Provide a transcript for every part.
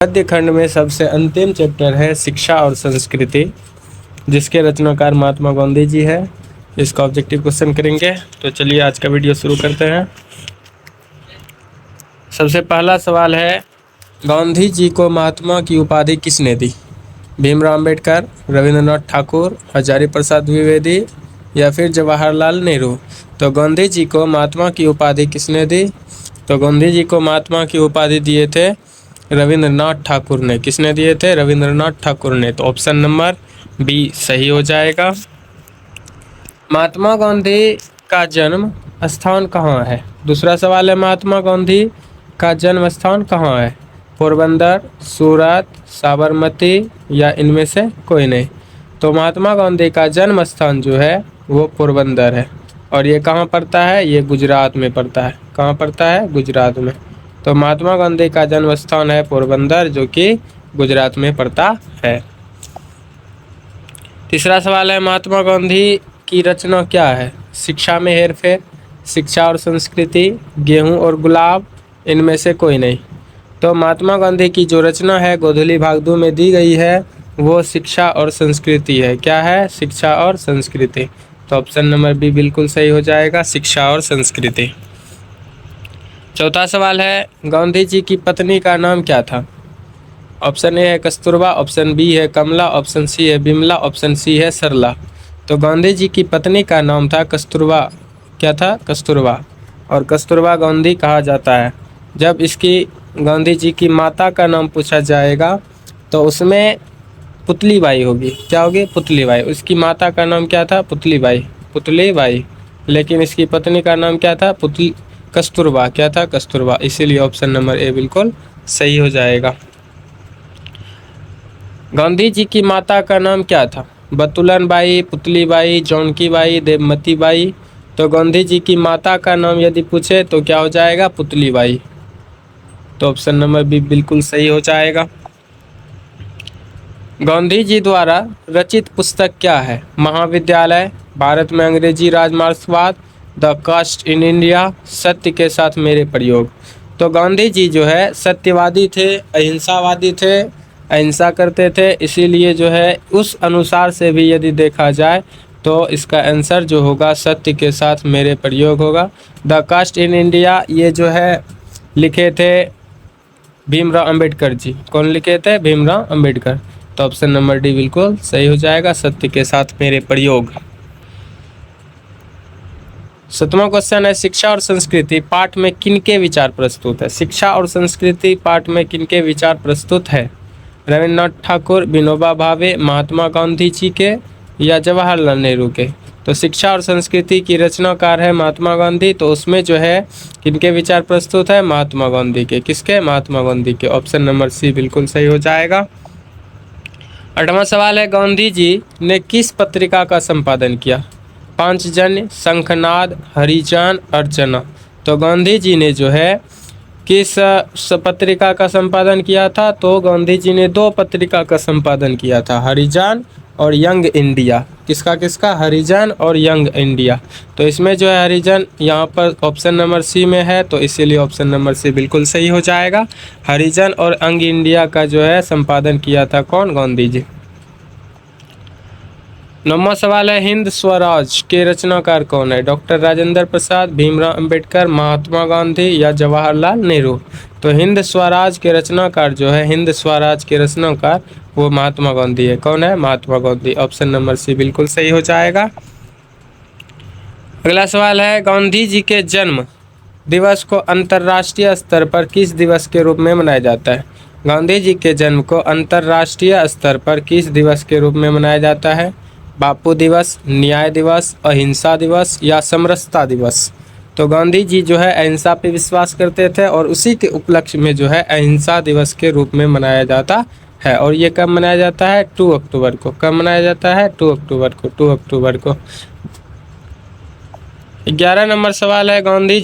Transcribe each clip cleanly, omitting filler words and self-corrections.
गद्य खंड में सबसे अंतिम चैप्टर है शिक्षा और संस्कृति, जिसके रचनाकार महात्मा गांधी जी है। इसका ऑब्जेक्टिव क्वेश्चन करेंगे। तो चलिए आज का वीडियो शुरू करते हैं। सबसे पहला सवाल है, गांधी जी को महात्मा की उपाधि किसने दी? भीमराव अंबेडकर, रविंद्रनाथ ठाकुर, हजारी प्रसाद द्विवेदी या फिर जवाहरलाल नेहरू। तो गांधी जी को महात्मा की उपाधि किसने दी? तो गांधी जी को महात्मा की उपाधि दिए थे रविंद्रनाथ ठाकुर ने। किसने दिए थे? रविंद्रनाथ ठाकुर ने। तो ऑप्शन नंबर बी सही हो जाएगा। महात्मा गांधी का जन्म स्थान कहाँ है? दूसरा सवाल है, महात्मा गांधी का जन्म स्थान कहाँ है? पोरबंदर, सूरत, साबरमती या इनमें से कोई नहीं। तो महात्मा गांधी का जन्म स्थान जो है वो पोरबंदर है। और ये कहाँ पड़ता है? ये गुजरात में पड़ता है। कहाँ पड़ता है? गुजरात में। तो महात्मा गांधी का जन्म स्थान है पोरबंदर, जो कि गुजरात में पड़ता है। तीसरा सवाल है, महात्मा गांधी की रचना क्या है? शिक्षा में हेरफेर, शिक्षा और संस्कृति, गेहूं और गुलाब, इनमें से कोई नहीं। तो महात्मा गांधी की जो रचना है गोधूली भाग 2 में दी गई है वो शिक्षा और संस्कृति है। क्या है? शिक्षा और संस्कृति। तो ऑप्शन नंबर बी बिल्कुल सही हो जाएगा, शिक्षा और संस्कृति। चौथा सवाल है, गांधी जी की पत्नी का नाम क्या था? ऑप्शन ए है कस्तूरबा, ऑप्शन बी है कमला, ऑप्शन सी है बिमला, ऑप्शन सी है सरला। तो गांधी जी की पत्नी का नाम था कस्तूरबा। क्या था? कस्तूरबा। और कस्तूरबा गांधी कहा जाता है। जब इसकी गांधी जी की माता का नाम पूछा जाएगा तो उसमें पुतलीबाई होगी। क्या होगी? पुतलीबाई। उसकी माता का नाम क्या था? पुतलीबाई। पुतलीबाई। लेकिन इसकी पत्नी का नाम क्या था? कस्तूरबा। क्या था? कस्तूरबा। इसीलिए ऑप्शन नंबर ए बिल्कुल सही हो जाएगा। गांधी जी की माता का नाम क्या था? बतुलन बाई, पुतलीबाई, जौनकी बाई, देवमती बाई। तो गांधी जी की माता का नाम यदि पूछे तो क्या हो जाएगा? पुतलीबाई। तो ऑप्शन नंबर बी बिल्कुल सही हो जाएगा। गांधी जी द्वारा रचित पुस्तक क्या है? महाविद्यालय, भारत में अंग्रेजी राजमार्क्सवाद, द कास्ट इन इंडिया, सत्य के साथ मेरे प्रयोग। तो गांधी जी जो है सत्यवादी थे, अहिंसावादी थे, अहिंसा करते थे। इसीलिए जो है उस अनुसार से भी यदि देखा जाए तो इसका आंसर जो होगा सत्य के साथ मेरे प्रयोग होगा। द कास्ट इन इंडिया ये जो है लिखे थे भीमराव अंबेडकर जी। कौन लिखे थे? भीमराव अंबेडकर। तो ऑप्शन नंबर डी बिल्कुल सही हो जाएगा, सत्य के साथ मेरे प्रयोग। सातवां क्वेश्चन है, शिक्षा और संस्कृति पाठ में किनके विचार प्रस्तुत है? शिक्षा और संस्कृति पाठ में किनके विचार प्रस्तुत है? रविंद्रनाथ ठाकुर, विनोबा भावे, महात्मा गांधी जी के या जवाहरलाल नेहरू के? तो शिक्षा और संस्कृति की रचनाकार है महात्मा गांधी। तो उसमें जो है किनके विचार प्रस्तुत है? महात्मा गांधी के। किसके? महात्मा गांधी के। ऑप्शन नंबर सी बिल्कुल सही हो जाएगा। 8वां सवाल है, गांधी जी ने किस पत्रिका का संपादन किया? पांचजन्य, शंखनाद, हरिजन, अर्चना। तो गांधी जी ने जो है किस पत्रिका का संपादन किया था? तो गांधी जी ने 2 पत्रिका का संपादन किया था, हरिजन और यंग इंडिया। किसका किसका? हरिजन और यंग इंडिया। तो इसमें जो है हरिजन यहाँ पर ऑप्शन नंबर सी में है, तो इसीलिए ऑप्शन नंबर सी बिल्कुल सही हो जाएगा। हरिजन और यंग इंडिया का जो है संपादन किया था कौन? गांधी जी। 9वां सवाल है, हिंद स्वराज के रचनाकार कौन है? डॉक्टर राजेंद्र प्रसाद, भीमराव अंबेडकर, महात्मा गांधी या जवाहरलाल नेहरू? तो हिंद स्वराज के रचनाकार जो है, हिंद स्वराज के रचनाकार वो महात्मा गांधी है। कौन है? Mahatma Gandhi. Option number C बिल्कुल सही हो जाएगा। अगला सवाल है, गांधी जी के जन्म दिवस को अंतर्राष्ट्रीय स्तर पर किस दिवस के रूप में मनाया जाता है? गांधी जी के जन्म को अंतर्राष्ट्रीय स्तर पर किस दिवस के रूप में मनाया जाता है? बापू दिवस, न्याय दिवस, अहिंसा दिवस या समरसता दिवस? तो गांधी जी जो है अहिंसा पे विश्वास करते थे और उसी के उपलक्ष्य में जो है अहिंसा दिवस के रूप में मनाया जाता है। और ये कब मनाया जाता है? 2 अक्टूबर को। कब मनाया जाता है? 2 अक्टूबर को। 2 अक्टूबर को। 11 नंबर सवाल है, गांधी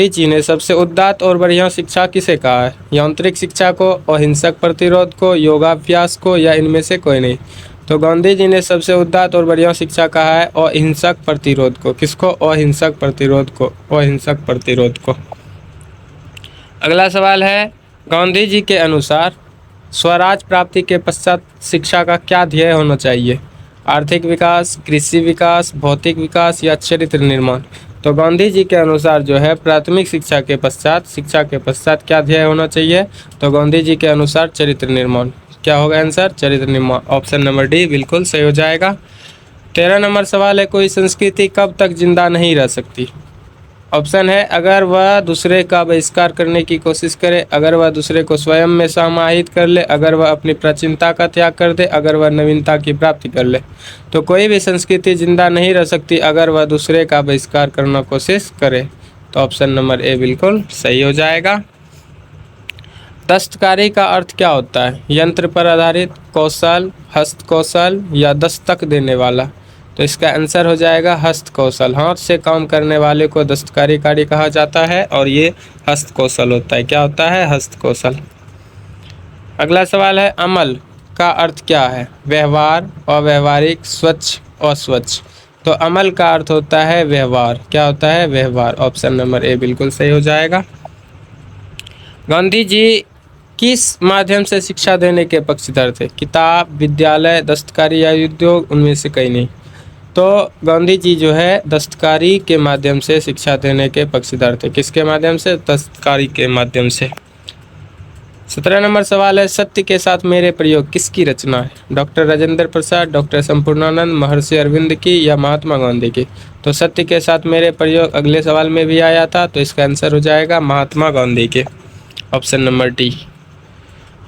जी ने सबसे उदात्त और बढ़िया शिक्षा किसे कहा है? यांत्रिक शिक्षा को, अहिंसक प्रतिरोध को, योगाभ्यास को या इनमें से कोई नहीं? तो गांधी जी ने सबसे उदात्त और बढ़िया शिक्षा कहा है अहिंसक प्रतिरोध को। किसको? अहिंसक प्रतिरोध को। अहिंसक प्रतिरोध को। अगला सवाल है, गांधी जी के अनुसार स्वराज प्राप्ति के पश्चात शिक्षा का क्या ध्येय होना चाहिए? आर्थिक विकास, कृषि विकास, भौतिक विकास या चरित्र निर्माण? तो गांधी जी के अनुसार जो है प्राथमिक शिक्षा के पश्चात क्या ध्येय होना चाहिए? तो गांधी जी के अनुसार चरित्र निर्माण। क्या होगा आंसर? चरित्र निर्माण। ऑप्शन नंबर डी बिल्कुल सही हो जाएगा। 13 नंबर सवाल है, कोई संस्कृति कब तक जिंदा नहीं रह सकती? ऑप्शन है, अगर वह दूसरे का बहिष्कार करने की कोशिश करे, अगर वह दूसरे को स्वयं में समाहित कर ले, अगर वह अपनी प्राचीनता का त्याग कर दे, अगर वह नवीनता की प्राप्ति कर ले। तो कोई भी संस्कृति जिंदा नहीं रह सकती अगर वह दूसरे का बहिष्कार करना कोशिश करे। तो ऑप्शन नंबर ए बिल्कुल सही हो जाएगा। दस्तकारी का अर्थ क्या होता है? यंत्र पर आधारित, कौशल, हस्त कौशल या दस्तक देने वाला? तो इसका आंसर हो जाएगा हस्त कौशल। हाथ से काम करने वाले को दस्तकारी कार्य कहा जाता है और ये हस्त कौशल होता है। क्या होता है? हस्त कौशल। अगला सवाल है, अमल का अर्थ क्या है? व्यवहार, अव्यवहारिक, स्वच्छ, अस्वच्छ? तो अमल का अर्थ होता है व्यवहार। क्या होता है? व्यवहार। ऑप्शन नंबर ए बिल्कुल सही हो जाएगा। गांधी जी किस माध्यम से शिक्षा देने के पक्षधर थे? किताब, विद्यालय, दस्तकारी या उद्योग? उनमें से कहीं नहीं। तो गांधी जी जो है दस्तकारी के माध्यम से शिक्षा देने के पक्षधर थे। किसके माध्यम से? दस्तकारी के माध्यम से। 17 नंबर सवाल है, सत्य के साथ मेरे प्रयोग किसकी रचना है? डॉक्टर राजेंद्र प्रसाद, डॉक्टर संपूर्णानंद, महर्षि अरविंद की या महात्मा गांधी की? तो सत्य के साथ मेरे प्रयोग अगले सवाल में भी आया था, तो इसका आंसर हो जाएगा महात्मा गांधी के। Option number D.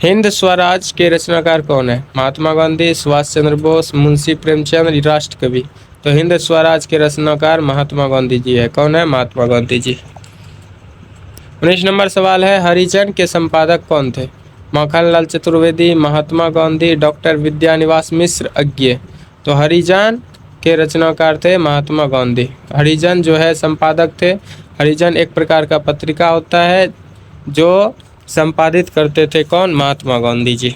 Hind Swaraj के रचनाकार कौन है? महात्मा गांधी, सुभाष चंद्र बोस, मुंशी प्रेमचंद, राष्ट्रकवि? तो हिंद स्वराज के रचनाकार महात्मा गांधी जी है। कौन है? महात्मा गांधी जी। 19 नंबर सवाल है, हरिजन के संपादक कौन थे? माखनलाल चतुर्वेदी, महात्मा गांधी, डॉक्टर विद्यानिवास मिश्र, अज्ञे? तो हरिजन के रचनाकार थे महात्मा गांधी। हरिजन जो है संपादक थे। हरिजन एक प्रकार का पत्रिका होता है जो संपादित करते थे कौन? महात्मा गांधी जी।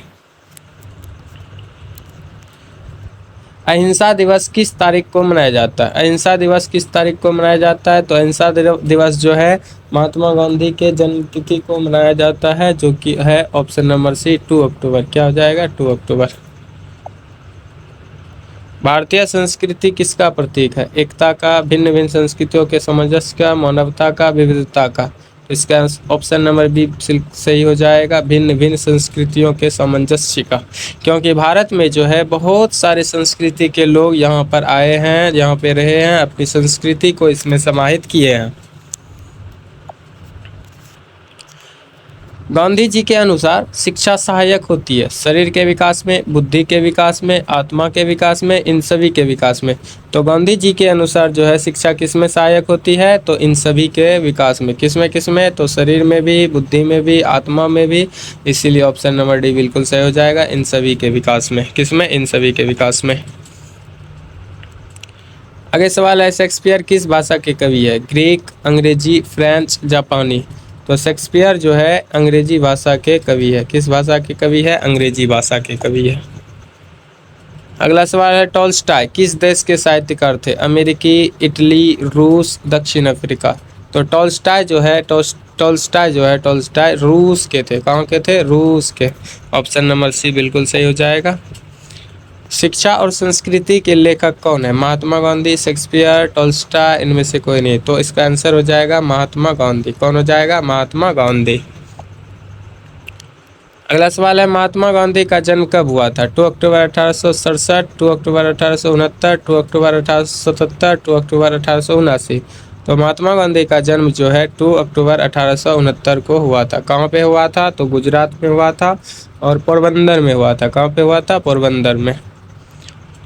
अहिंसा दिवस किस तारीख को मनाया जाता है? अहिंसा दिवस किस तारीख को मनाया जाता है? तो अहिंसा दिवस जो है महात्मा गांधी के जन्मतिथि को मनाया जाता है, जो कि है ऑप्शन नंबर सी 2 अक्टूबर। क्या हो जाएगा? 2 अक्टूबर। भारतीय संस्कृति किसका प्रतीक है? एकता का, भिन्न भिन्न संस्कृतियों के सामंजस्य का, मानवता का, विविधता का? इसका ऑप्शन नंबर बी सही हो जाएगा, भिन्न भिन्न संस्कृतियों के सामंजस्य का। क्योंकि भारत में जो है बहुत सारे संस्कृति के लोग यहाँ पर आए हैं, यहाँ पे रहे हैं, अपनी संस्कृति को इसमें समाहित किए हैं। गांधी जी के अनुसार शिक्षा सहायक होती है शरीर के विकास में, बुद्धि के विकास में, आत्मा के विकास में, इन सभी के विकास में। तो गांधी जी के अनुसार जो है शिक्षा किस में सहायक होती है? तो इन सभी के विकास में। किस में? तो शरीर में भी, बुद्धि में भी, आत्मा में भी। इसीलिए ऑप्शन नंबर डी बिल्कुल सही हो जाएगा, इन सभी के विकास में। किस में? इन सभी के विकास में। आगे सवाल है, शेक्सपियर किस भाषा के कवि है? ग्रीक, अंग्रेजी, फ्रेंच, जापानी? तो शेक्सपियर जो है अंग्रेजी भाषा के कवि है। किस भाषा के कवि है? अंग्रेजी भाषा के कवि है। अगला सवाल है, टॉल्स्टॉय किस देश के साहित्यकार थे? अमेरिकी, इटली, रूस, दक्षिण अफ्रीका? तो टॉल्स्टॉय जो है टॉल्स्टॉय रूस के थे। कहाँ के थे? रूस के। ऑप्शन नंबर सी बिल्कुल सही हो जाएगा। शिक्षा और संस्कृति के लेखक कौन है? Mahatma Gandhi, Shakespeare, Tolstoy? इनमें से कोई नहीं। तो इसका आंसर हो जाएगा महात्मा गांधी। कौन हो जाएगा? महात्मा गांधी। अगला सवाल है, महात्मा गांधी का जन्म कब हुआ था? 2 अक्टूबर 1867, 2 अक्टूबर 1869, 2 अक्टूबर 1877, 2 अक्टूबर 1879? तो महात्मा गांधी का जन्म जो है 2 अक्टूबर 1869 को हुआ था। कहाँ पे हुआ था? तो गुजरात में हुआ था और पोरबंदर में हुआ था। कहाँ पे हुआ था? पोरबंदर में।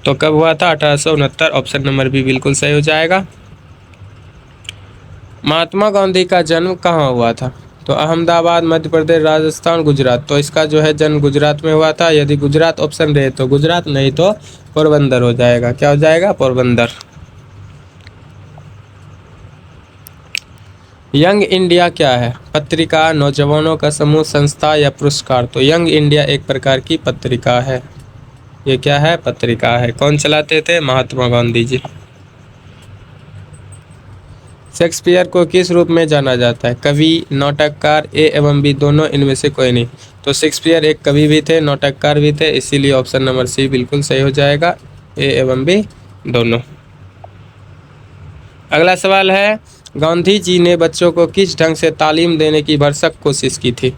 तो कब हुआ था? 1869। ऑप्शन नंबर बी बिल्कुल सही हो जाएगा। महात्मा गांधी का जन्म कहाँ हुआ था? तो अहमदाबाद, मध्य प्रदेश, राजस्थान, गुजरात? तो इसका जो है जन्म गुजरात में हुआ था। यदि गुजरात ऑप्शन रहे तो गुजरात, नहीं तो पोरबंदर हो जाएगा। क्या हो जाएगा? पोरबंदर। यंग इंडिया क्या है? पत्रिका, नौजवानों का समूह, संस्था या पुरस्कार? तो यंग इंडिया एक प्रकार की पत्रिका है। ये क्या है? पत्रिका है। कौन चलाते थे? महात्मा गांधी जी। शेक्सपियर को किस रूप में जाना जाता है? कवि, नाटककार, ए एवं बी दोनों, इनमें से कोई नहीं। तो शेक्सपियर एक कवि भी थे, नाटककार भी थे, इसीलिए ऑप्शन नंबर सी बिल्कुल सही हो जाएगा, ए एवं बी दोनों। अगला सवाल है, गांधी जी ने बच्चों को किस ढंग से तालीम देने की भरसक कोशिश की थी?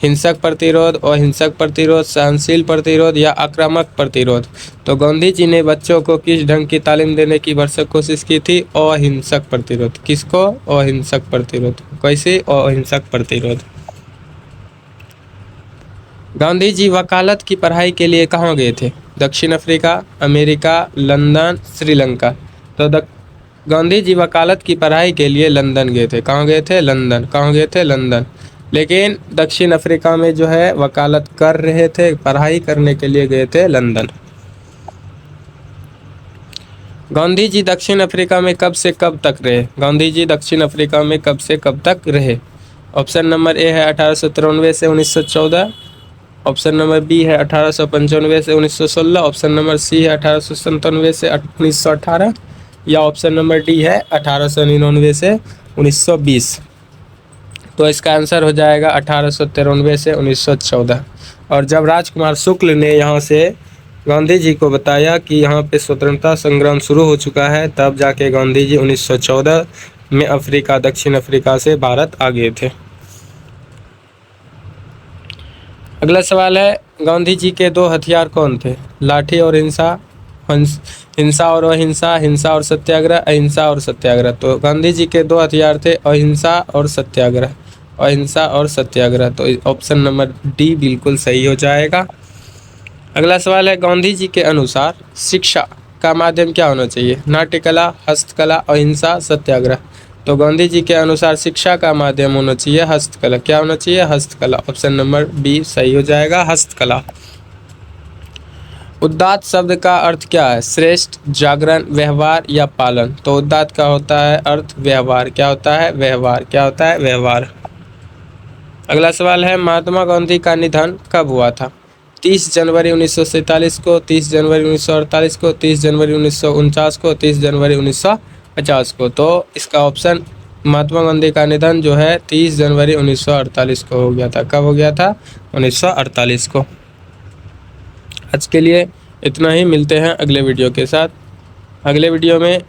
हिंसक प्रतिरोध, अहिंसक प्रतिरोध, सहनशील प्रतिरोध या आक्रामक प्रतिरोध? तो गांधी जी ने बच्चों को किस ढंग की तालीम देने की भरसक कोशिश की थी? अहिंसक प्रतिरोध। किसको? अहिंसक प्रतिरोध। कैसे? अहिंसक प्रतिरोध। गांधी जी वकालत की पढ़ाई के लिए कहाँ गए थे? दक्षिण अफ्रीका, अमेरिका, लंदन, श्रीलंका। तो गांधी जी वकालत की पढ़ाई के लिए लंदन गए थे। कहाँ गए थे? लंदन। कहाँ गए थे? लंदन। लेकिन दक्षिण अफ्रीका में जो है वकालत कर रहे थे, पढ़ाई करने के लिए गए थे लंदन। गांधी जी दक्षिण अफ्रीका में कब से कब तक रहे? गांधी जी दक्षिण अफ्रीका में कब से कब तक रहे? ऑप्शन नंबर ए है 1893 से 1914, ऑप्शन नंबर बी है 1895 से 1916, ऑप्शन नंबर सी है 1897 से 1918 या ऑप्शन नंबर डी है 1899 से 1920। तो इसका आंसर हो जाएगा 1893 से 1914। और जब राजकुमार शुक्ल ने यहाँ से गांधी जी को बताया कि यहाँ पे स्वतंत्रता संग्राम शुरू हो चुका है, तब जाके गांधी जी 1914 में अफ्रीका, दक्षिण अफ्रीका से भारत आ गए थे। अगला सवाल है, गांधी जी के दो हथियार कौन थे? लाठी और हिंसा, हिंसा और अहिंसा, हिंसा और सत्याग्रह, अहिंसा और सत्याग्रह। तो गांधी जी के दो हथियार थे, अहिंसा और सत्याग्रह। अहिंसा और सत्याग्रह। तो ऑप्शन नंबर डी बिल्कुल सही हो जाएगा। अगला सवाल है, गांधी जी के अनुसार शिक्षा का माध्यम क्या होना चाहिए? नाट्यकला, हस्तकला, अहिंसा, सत्याग्रह। तो गांधी जी के अनुसार शिक्षा का माध्यम होना चाहिए हस्तकला। क्या होना चाहिए? हस्तकला। ऑप्शन नंबर बी सही हो जाएगा, हस्तकला। उदात्त शब्द का अर्थ क्या है? श्रेष्ठ, जागरण, व्यवहार या पालन। तो उदात्त का होता है अर्थ व्यवहार। क्या होता है? व्यवहार। क्या होता है? व्यवहार। अगला सवाल है, महात्मा गांधी का निधन कब हुआ था? 30 जनवरी 1947 को, 30 जनवरी 1948 को, 30 जनवरी 1949 को, 30 जनवरी 1950 को। तो इसका ऑप्शन, महात्मा गांधी का निधन जो है 30 जनवरी 1948 को हो गया था। कब हो गया था? 1948 को। आज के लिए इतना ही, मिलते हैं अगले वीडियो के साथ। अगले वीडियो में